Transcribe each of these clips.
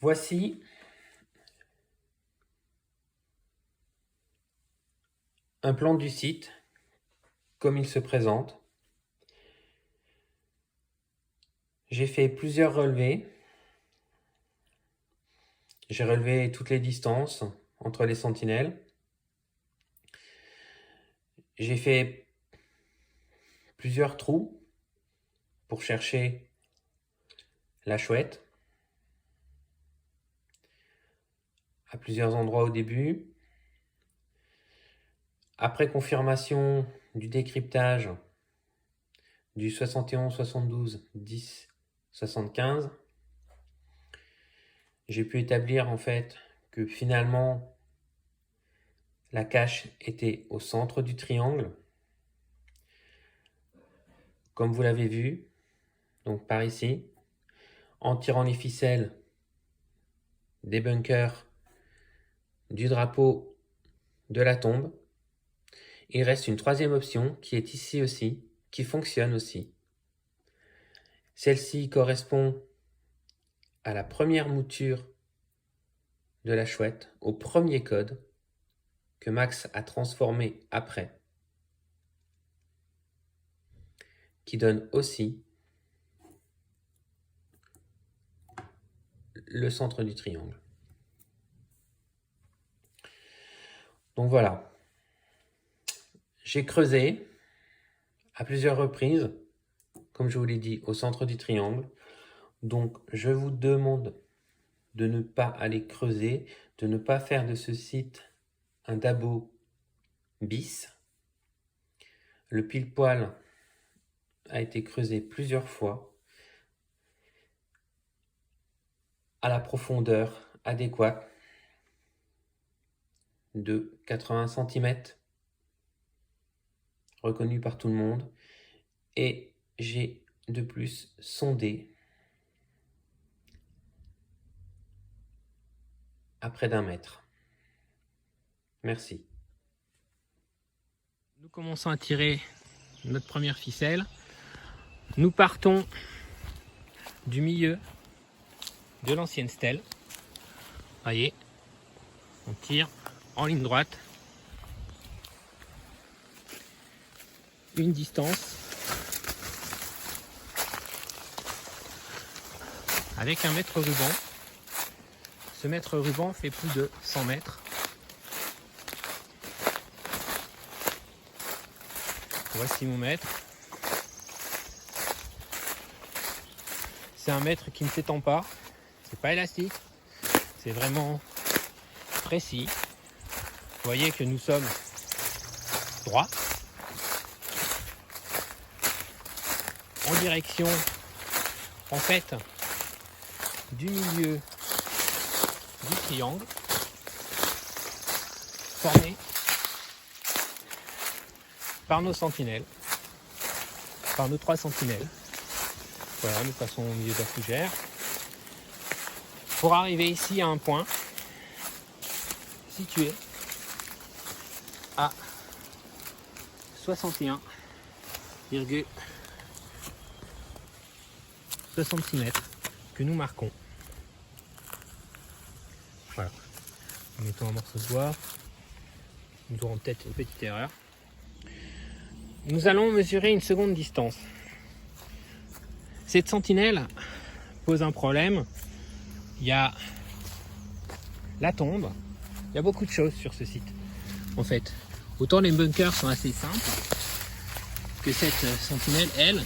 Voici un plan du site comme il se présente. J'ai fait plusieurs relevés. J'ai relevé toutes les distances entre les sentinelles. J'ai fait plusieurs trous pour chercher la chouette à plusieurs endroits au début. Après confirmation du décryptage du 71 72 10 75, j'ai pu établir en fait que finalement la cache était au centre du triangle, comme vous l'avez vu, donc par ici. En tirant les ficelles des bunkers du drapeau de la tombe, il reste une troisième option qui est ici aussi, qui fonctionne aussi. Celle-ci correspond à la première mouture de la chouette, au premier code que Max a transformé après, qui donne aussi le centre du triangle. Donc voilà, j'ai creusé à plusieurs reprises, comme je vous l'ai dit, au centre du triangle. Donc je vous demande de ne pas aller creuser, de ne pas faire de ce site un dabo bis. Le pile-poil a été creusé plusieurs fois à la profondeur adéquate de 80 cm, reconnu par tout le monde, et j'ai de plus sondé à près d'1 mètre. Merci. Nous commençons à tirer notre première ficelle. Nous partons du milieu de l'ancienne stèle. Voyez, on tire en ligne droite une distance avec un mètre ruban. Ce mètre ruban fait plus de 100 mètres. Voici mon mètre. C'est un mètre qui ne s'étend pas. C'est pas élastique. C'est vraiment précis. Vous voyez que nous sommes droits. En direction, en fait, du milieu du triangle formé par nos sentinelles, par nos 3 sentinelles. Voilà, nous passons au milieu de la fougère pour arriver ici à un point situé à 61,66 mètres que nous marquons. Voilà. En mettant un morceau de bois, nous aurons peut-être une petite erreur. Nous allons mesurer une seconde distance. Cette sentinelle pose un problème. Il y a la tombe. Il y a beaucoup de choses sur ce site. En fait, autant les bunkers sont assez simples, que cette sentinelle, elle,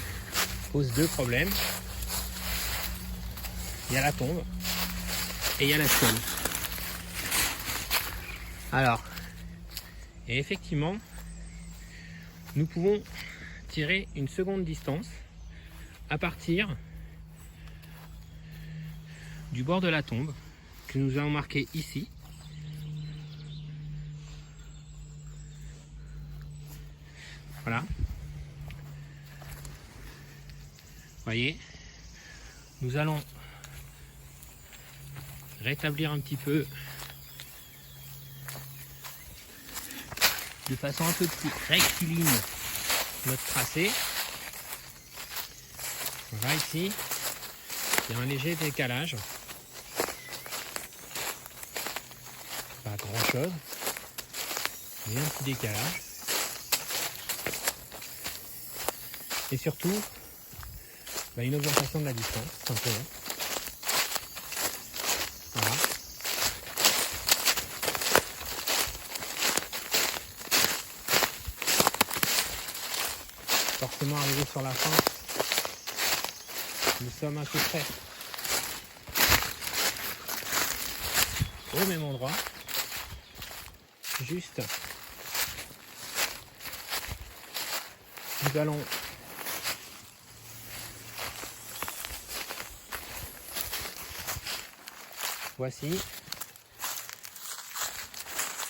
pose 2 problèmes. Il y a la tombe et il y a la stèle. Alors, et effectivement, nous pouvons tirer une seconde distance à partir du bord de la tombe que nous allons marquer ici. Voilà. Voyez, nous allons rétablir un petit peu de façon un peu plus rectiligne notre tracé. Voilà, ici, il y a un léger décalage. grand chose. Il y a un petit décalage. Et surtout, une augmentation de la distance, simplement. Voilà. Forcément, arrivé sur la fin, nous sommes à peu près au même endroit. Juste, nous allons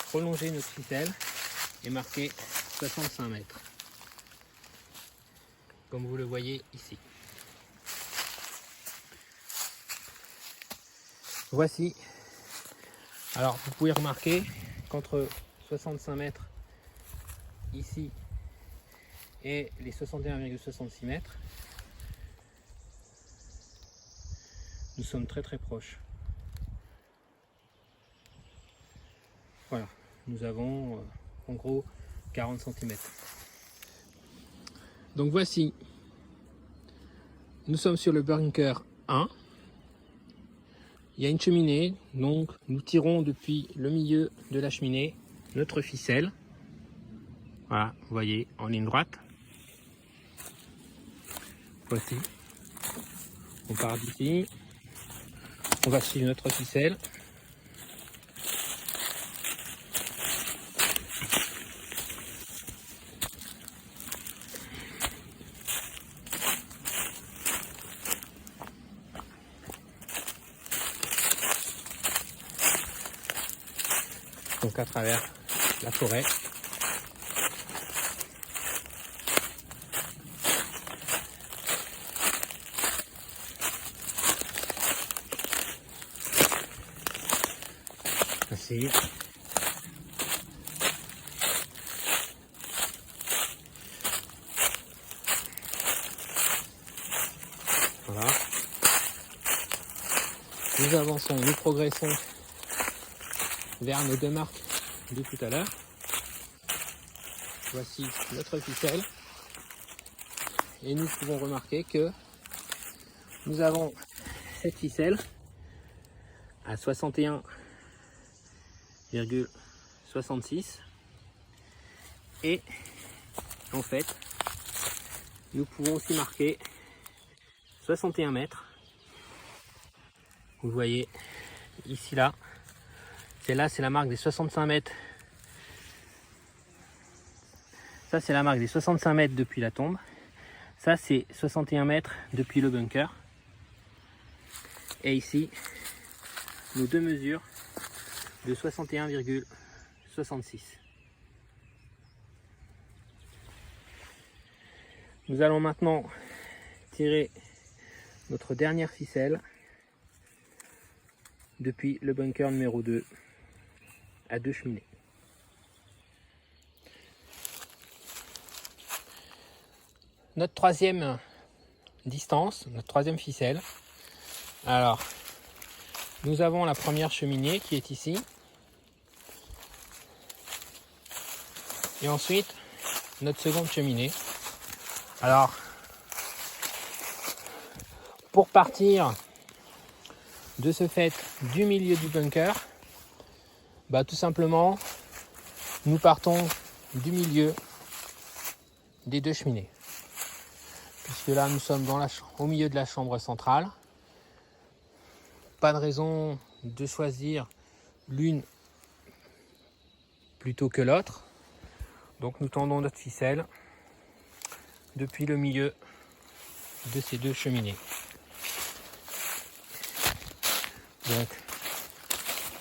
prolonger notre ficelle et marquer 65 mètres. Comme vous le voyez ici. Voici. Alors vous pouvez remarquer qu'entre 65 mètres ici et les 61,66 mètres, nous sommes très très proches. Voilà, nous avons en gros 40 cm. Donc voici, nous sommes sur le bunker 1. Il y a une cheminée, donc nous tirons depuis le milieu de la cheminée notre ficelle. Voilà, vous voyez, en ligne droite. Voici. On part d'ici. On va suivre notre ficelle. Donc à travers la forêt. Ainsi. Voilà. Nous avançons, nous progressons vers nos deux marques de tout à l'heure. Voici notre ficelle. Et nous pouvons remarquer que nous avons cette ficelle à 61,66 et en fait nous pouvons aussi marquer 61 mètres. Vous le voyez ici là, c'est la marque des 65 mètres. Ça c'est la marque des 65 mètres depuis la tombe. Ça c'est 61 mètres depuis le bunker. Et ici, nos deux mesures de 61,66. Nous allons maintenant tirer notre dernière ficelle depuis le bunker numéro 2 à 2 cheminées. Notre troisième distance, notre troisième ficelle. Alors, nous avons la première cheminée qui est ici. Et ensuite, notre seconde cheminée. Alors, pour partir de ce fait du milieu du bunker, tout simplement, nous partons du milieu des deux cheminées. Puisque là, nous sommes au milieu de la chambre centrale. Pas de raison de choisir l'une plutôt que l'autre. Donc nous tendons notre ficelle depuis le milieu de ces deux cheminées. Donc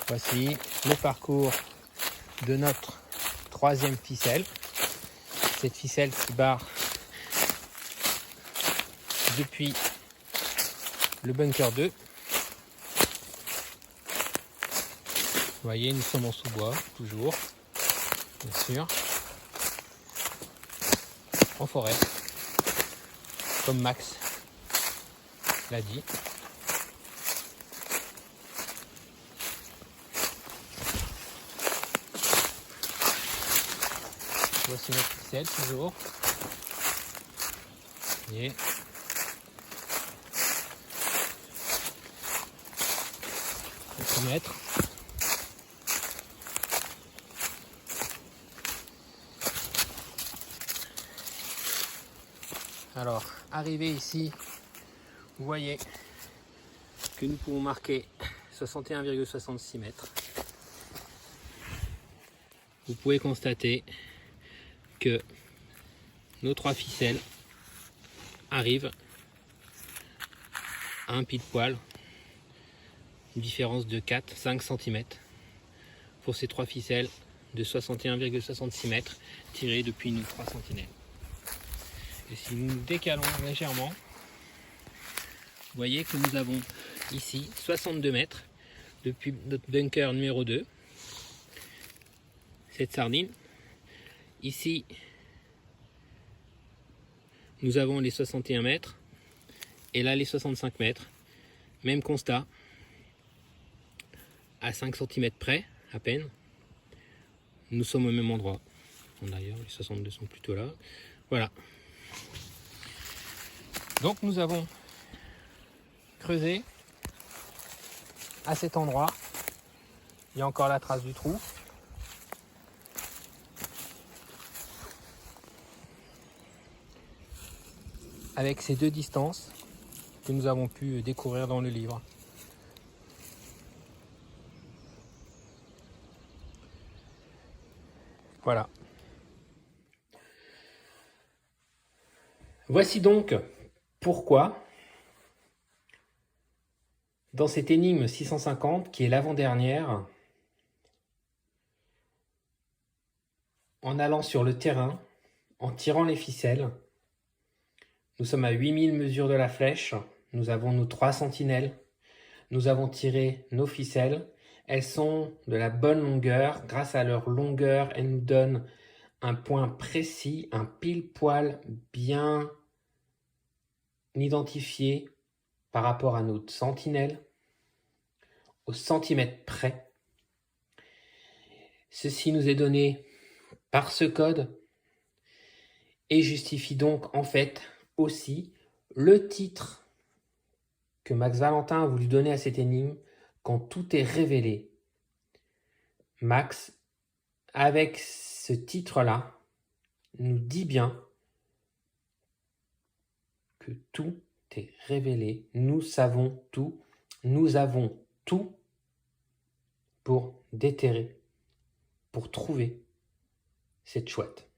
voici le parcours de notre troisième ficelle. Cette ficelle qui barre depuis le bunker 2. Vous voyez, nous sommes en sous-bois, toujours, bien sûr, en forêt, comme Max l'a dit. Voici notre ficelle toujours. Et notre mètre. Alors, arrivé ici, vous voyez que nous pouvons marquer 61,66 mètres. Vous pouvez constater que nos 3 ficelles arrivent à un pile poil, une différence de 4-5 cm pour ces 3 ficelles de 61,66 mètres tirées depuis nos 3 sentinelles. Et si nous nous décalons légèrement, vous voyez que nous avons ici 62 mètres depuis notre bunker numéro 2, cette sardine. Ici, nous avons les 61 mètres et là les 65 mètres. Même constat, à 5 cm près, à peine. Nous sommes au même endroit. D'ailleurs, les 62 sont plutôt là. Voilà. Donc nous avons creusé à cet endroit. Il y a encore la trace du trou. Avec ces 2 distances que nous avons pu découvrir dans le livre. Voilà. Voici donc pourquoi, dans cette énigme 650, qui est l'avant-dernière, en allant sur le terrain, en tirant les ficelles, nous sommes à 8000 mesures de la flèche, nous avons nos 3 sentinelles, nous avons tiré nos ficelles, elles sont de la bonne longueur, grâce à leur longueur, elles nous donnent un point précis, un pile-poil bien identifié par rapport à notre sentinelle, au centimètre près. Ceci nous est donné par ce code et justifie donc en fait aussi le titre que Max Valentin a voulu donner à cette énigme quand tout est révélé. Max, avec ce titre-là, nous dit bien que tout est révélé, nous savons tout, nous avons tout pour déterrer, pour trouver cette chouette.